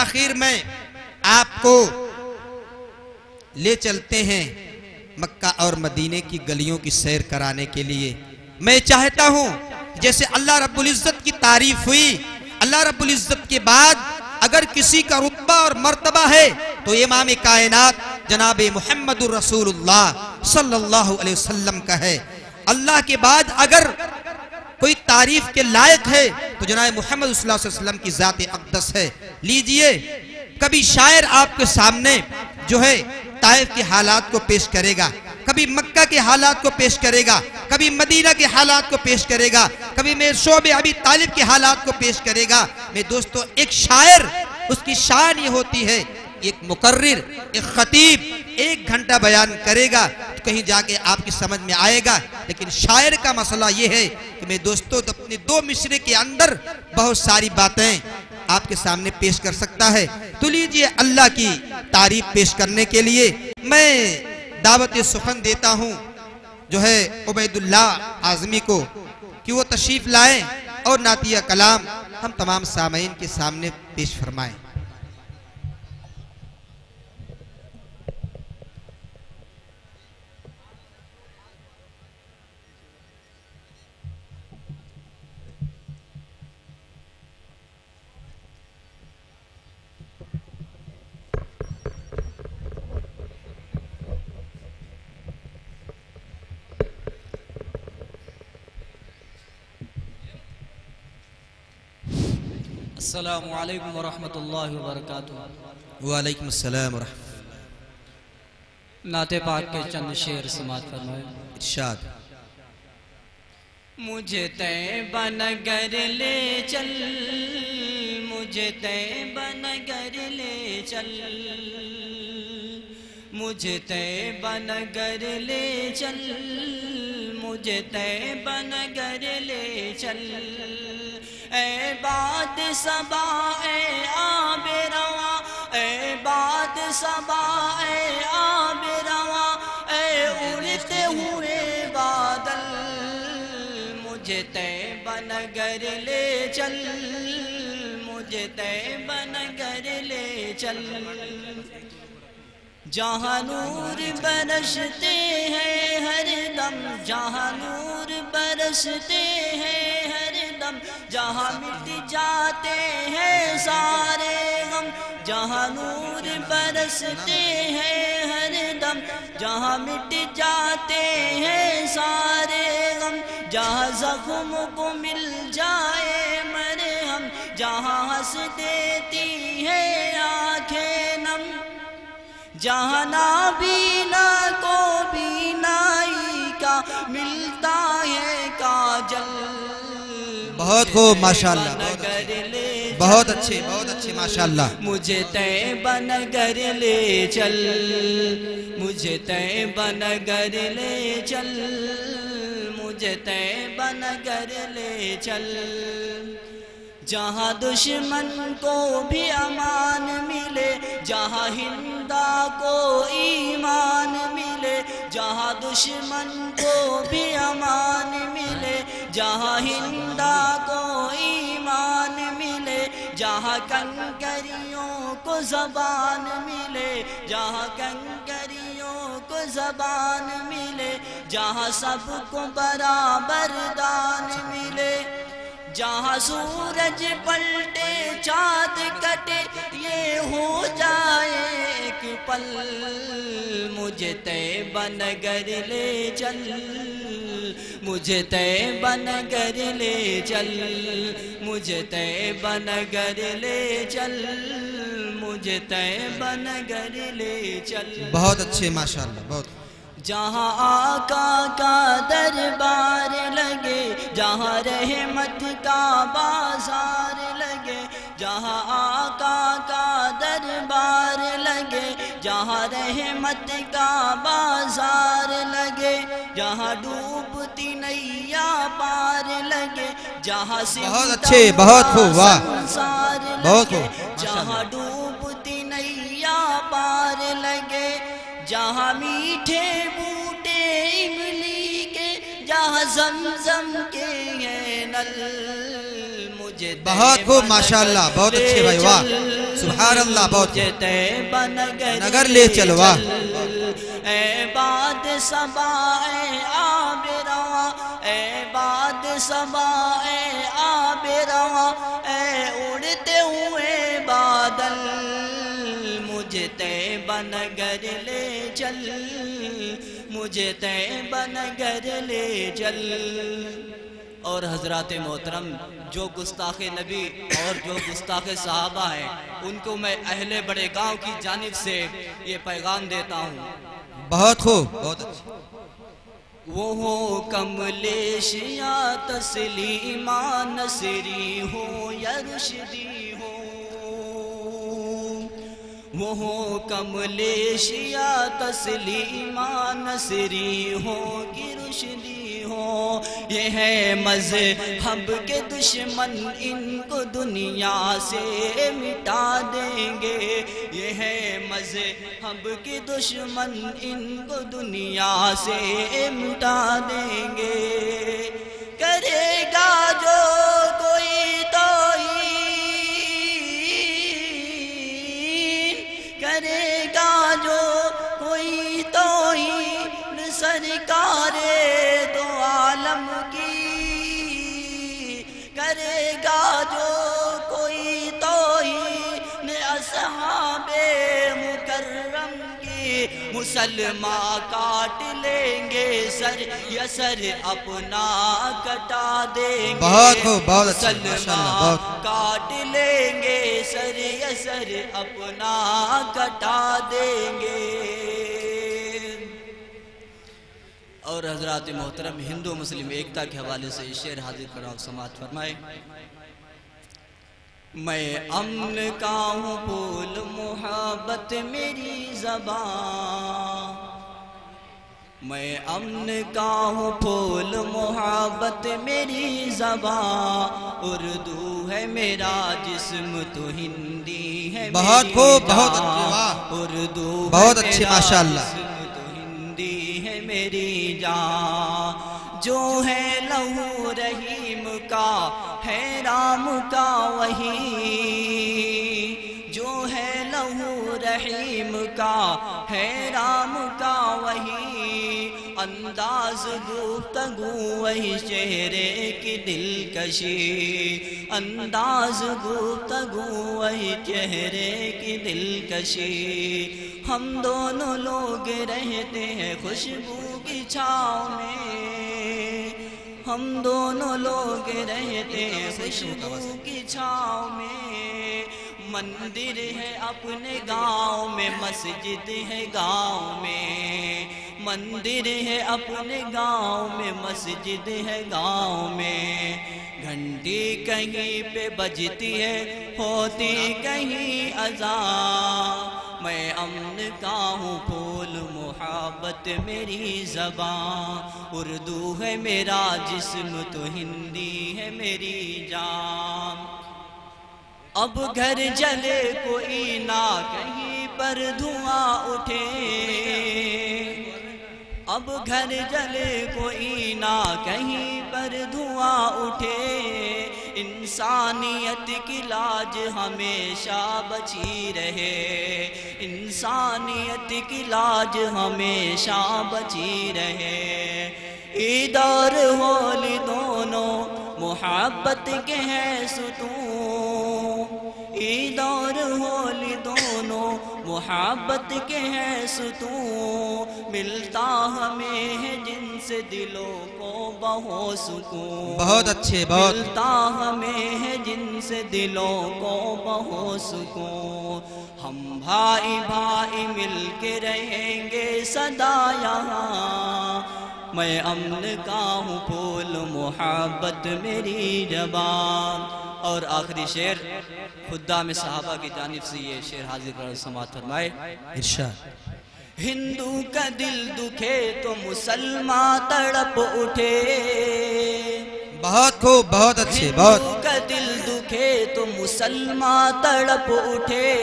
آخر میں آپ کو لے چلتے ہیں مکہ اور مدینے کی گلیوں کی سیر کرانے کے لیے۔ میں چاہتا ہوں جیسے اللہ رب العزت کی تعریف ہوئی، اللہ رب العزت کے بعد اگر کسی کا رتبہ اور مرتبہ ہے تو امام کائنات جناب محمد الرسول اللہ صلی اللہ علیہ وسلم کا ہے۔ اللہ کے بعد اگر کوئی تعریف کے لائق ہے تو جناب محمد صلی اللہ علیہ وسلم کی ذات اقدس ہے۔ لیجئے کبھی شاعر آپ کے سامنے جو ہے طائف کے حالات کو پیش کرے گا، کبھی مکہ کے حالات کو پیش کرے گا، کبھی مدینہ کے حالات کو پیش کرے گا، کبھی میرے شعب ابی طالب کے حالات کو پیش کرے گا۔ میں دوستو ایک شاعر اس کی شان یہ ہوتی ہے، ایک مقرر ایک خطیب 1 گھنٹہ بیان کرے گا تو کہیں جا کے آپ کی سمجھ میں آئے گا، لیکن شاعر کا مسئلہ یہ ہے کہ میں دوستو اپنے 2 مصرے کے اندر بہت ساری باتیں آپ کے سامنے پیش کر سکتا ہے۔ تو لیجئے اللہ کی تعریف پیش کرنے کے لیے میں دعوت سخن دیتا ہوں جو ہے عبید اللہ اعظمی کو کہ وہ تشریف لائیں اور نعتیہ کلام ہم تمام سامعین کے سامنے پیش فرمائیں۔ السلام علیکم ورحمۃ اللہ وبرکاتہ۔ وعلیکم السلام ورحمۃ اللہ۔ نعت پاک کے چند شعر سماعت فرمائے۔ ارشاد۔ مجھے طیبہ نگر لے چل، مجھے طیبہ نگر لے چل، مجھے طیبہ نگر لے چل، مجھے طیبہ نگر لے چل، اے باد صبا اے آب رواں، اے باد صبا اے آب رواں، اے اڑتے ہوئے بادل، مجھے طیبہ نگر لے چل، مجھے طیبہ نگر لے چل، جہاں نور برستے ہیں ہر دم، جہاں نور برستے ہیں ہر دم، جہاں مٹ جاتے ہیں سارے غم، جہاں نور برستے ہیں ہر دم، جہاں مٹ جاتے ہیں سارے غم، جہاں زخم کو مل جائے مرہم، جہاں ہنس دیتی ہے آنکھیں نم، جہاں نابینا کو بینائی کا ملتا ہے کاجل، بہت خوب ماشاءاللہ، بہت اچھے ماشاءاللہ۔ مجھے طیبہ نگر لے چل، مجھے طیبہ نگر لے چل، مجھے طیبہ نگر لے چل، جہاں دشمن کو بھی امان ملے، جہاں ہندا کو ایمان ملے، جہاں دشمن کو بھی امان ملے، جہاں ہندا کو ایمان ملے، جہاں کنکریوں کو زبان ملے، جہاں کنکریوں کو زبان ملے، جہاں سب کو برابر دان ملے، جہاں سورج پلٹے چاند کٹے یہ ہو جائے ایک پل، مجھے طیبہ نگر لے چل، مجھے طیبہ نگر لے چل، مجھے طیبہ نگر لے چل، مجھے طیبہ نگر لے چل، بہت اچھے ماشاءاللہ، بہت۔ جہاں آقا کا دربار لگے، جہاں رحمت کا بازار لگے، جہاں آقا کا دربار لگے، جہاں رحمت کا بازار لگے، جہاں ڈوبتی نیا پار لگے، جہاں بہت اچھے، بہت خوب، واہ، بہت خوب، جہاں ڈوبتی نیا پار لگے، جہاں میٹھے بوٹے املی کے، جہاں زمزم کے ہیں نل، مجھے بہت خوب ماشاءاللہ، بہت اچھے بھائی، واہ۔ سبحان اللہ، بہت مجھے طیبہ نگر لے چل، واہ۔ اے باد صبا اے آب رواں، اے باد صبا اے آب رواں، اے اڑتے ہوئے بادل مجھے طیبہ نگر لے چل، مجھے طیبہ نگر لے چل۔ اور حضرات محترم، جو گستاخ نبی اور جو گستاخ صحابہ ہیں ان کو میں اہل بڑے گاؤں کی جانب سے یہ پیغام دیتا ہوں۔ بہت خوب، بہت اچھا۔ وہ ہو کملیش یا تسلیمہ، نصری ہو یا رشدی ہو، وہ ہو کملیش یا تسلیمہ، نصری ہو کہ رشدی ہو۔ یہ ہے مذہب کے دشمن، ان کو دنیا سے مٹا دیں گے، یہ ہے مذہب کے دشمن، ان کو دنیا سے مٹا دیں گے۔ کرے گا جو کوئی توہین، کرے گا جو کوئی توہین سرکار دو عالم کی، کرے گا جو کوئی توہین اصحاب مکرم کی، مسلمان کاٹ لیں گے سر یا سر اپنا کٹا دیں گے، بہت خوب، بہت اچھا، ماشاءاللہ، بہت۔ کاٹ لیں گے سر یا سر اپنا کٹا دیں گے۔ اور حضرات محترم، ہندو مسلم ایکتا کے حوالے سے شعر حاضر کر آپ سماعت فرمائے۔ میں امن کا ہوں پھول، محبت میری زبان، میں امن کا ہوں پھول، محبت میری زبان، اردو ہے میرا جسم تو ہندی ہے بہت خوب، بہت اچھے، واہ، اردو بہت اچھے، ماشاءاللہ۔ ہندی ہے میری جان، جو ہے لہو رحیم کا ہے رام کا وہی، جو ہے لہو رحیم کا ہے رام کا وہی، انداز گفتگو وہی چہرے کی دلکشی، انداز گفتگو وہی چہرے کی دلکشی۔ ہم دونوں لوگ رہتے ہیں خوشبو کی چھاؤں میں، ہم دونوں لوگ رہتے ہیں خوشبو کی چھاؤں میں، مندر ہے اپنے گاؤں میں، مسجد ہے گاؤں میں، مندر ہے اپنے گاؤں میں، مسجد ہے گاؤں میں، گھنٹی کہیں پہ بجتی ہے ہوتی کہیں اذان، میں امن کا ہوں پھول، محبت میری زبان، اردو ہے میرا جسم تو ہندی ہے میری جان۔ اب گھر جلے کوئی نہ کہیں پر دھواں اٹھے، اب گھر جلے کوئی نہ کہیں پر دھواں اٹھے، انسانیت کی لاج ہمیشہ بچی رہے، انسانیت کی لاج ہمیشہ بچی رہے۔ عید اور ہولی دونوں محبت کے ہیں ستون، عید اور ہولی دونوں محبت کے ہیں ستون، ملتا ہمیں ہے جن سے دلوں کو بہت سکون، بہت اچھے، بہت۔ ملتا ہمیں ہے جن سے دلوں کو بہت سکون، ہم بھائی بھائی مل کے رہیں گے سدا یہاں، میں امن کا ہوں پھول، محبت میری زبان۔ اور آخری شعر خدام صحابہ کی جانب سے یہ شعر حاضر کر سماعت فرمائے۔ ارشاد۔ ہندو کا دل دکھے تو مسلمان تڑپ اٹھے، بہت خوب، بہت اچھے، بہت۔ ہندو کا دل دکھے تو مسلمان تڑپ اٹھے،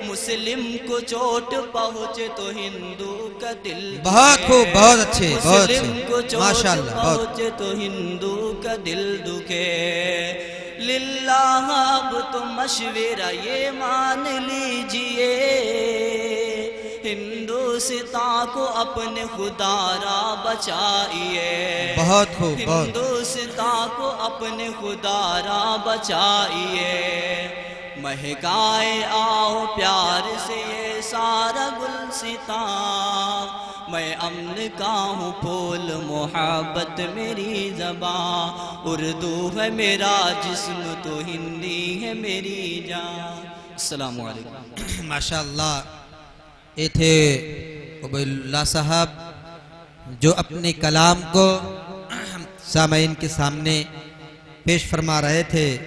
مسلم کو چوٹ پہنچے تو ہندو کا دل دکھے، بہت خوب، بہت اچھے، بہت مسلم کو اچھے، چوٹ ماشاءاللہ، بہت۔ پہنچے تو ہندو کا دل دکھے، للہ اب تو مشورہ یہ مان لیجئے، ہندوستان کو اپنے خدا را بچائیے، بہت خوب، بہت ہندوستان کو اپنے خدا را بچائیے، مہکائے آؤ پیار سے یہ سارا گلستان، میں امن کا ہوں پھول محبت میری زبان، اردو ہے میرا جسم تو ہندی ہے میری جان۔ السلام علیکم۔ ماشاءاللہ، یہ تھے عبید اللہ صاحب جو اپنے کلام کو سامعین کے سامنے پیش فرما رہے تھے۔